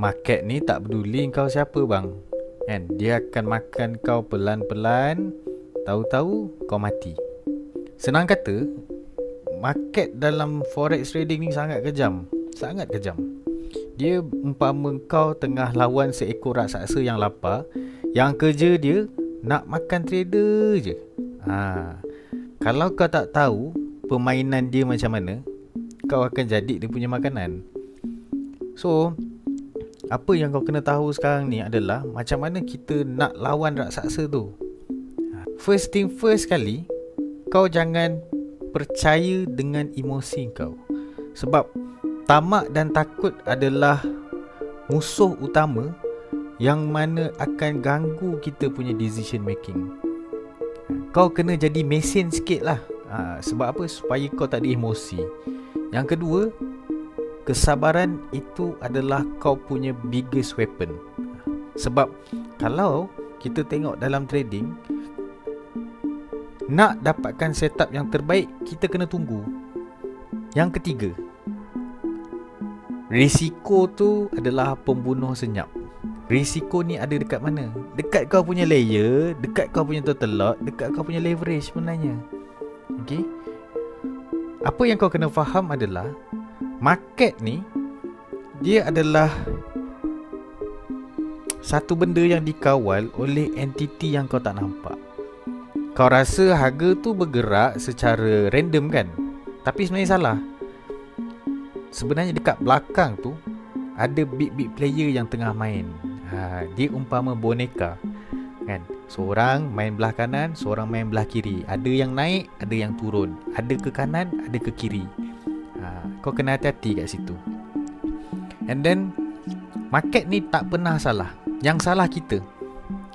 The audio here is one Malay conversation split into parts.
Market ni tak peduli kau siapa bang, kan? Dia akan makan kau pelan-pelan, tahu-tahu kau mati. Senang kata, market dalam forex trading ni sangat kejam. Sangat kejam. Dia umpama kau tengah lawan seekor raksasa yang lapar, yang kerja dia nak makan trader je. Kalau kau tak tahu permainan dia macam mana, kau akan jadi dia punya makanan. So, apa yang kau kena tahu sekarang ni adalah macam mana kita nak lawan raksasa tu. First thing first kali, kau jangan percaya dengan emosi kau. Sebab tamak dan takut adalah musuh utama yang mana akan ganggu kita punya decision making. Kau kena jadi mesin sikit lah. Sebab apa? Supaya kau tak ada emosi. Yang kedua, kesabaran itu adalah kau punya biggest weapon. Sebab kalau kita tengok dalam trading, nak dapatkan setup yang terbaik, kita kena tunggu. Yang ketiga, risiko tu adalah pembunuh senyap. Risiko ni ada dekat mana? Dekat kau punya layer, dekat kau punya total lot, dekat kau punya leverage sebenarnya. Okay? Apa yang kau kena faham adalah market ni, dia adalah satu benda yang dikawal oleh entiti yang kau tak nampak. Kau rasa harga tu bergerak secara random kan? Tapi sebenarnya salah. Sebenarnya dekat belakang tu ada big player yang tengah main. Dia umpama boneka kan? Seorang main belah kanan, seorang main belah kiri. Ada yang naik, ada yang turun. Ada ke kanan, ada ke kiri. Kau kena hati-hati kat situ. And then market ni tak pernah salah. Yang salah kita.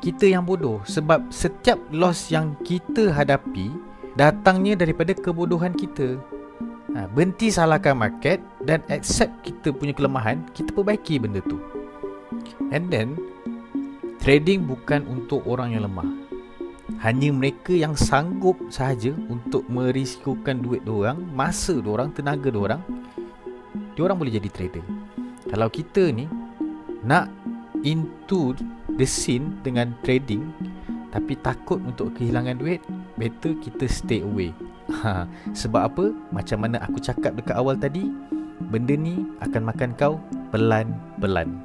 Kita yang bodoh. Sebab setiap loss yang kita hadapi datangnya daripada kebodohan kita. Berhenti salahkan market dan accept kita punya kelemahan, kita perbaiki benda tu. And then trading bukan untuk orang yang lemah. Hanya mereka yang sanggup sahaja untuk merisikokan duit diorang, masa diorang, tenaga diorang, diorang boleh jadi trader. Kalau kita ni nak into the scene dengan trading tapi takut untuk kehilangan duit, better kita stay away. Sebab apa? Macam mana aku cakap dekat awal tadi, benda ni akan makan kau pelan-pelan.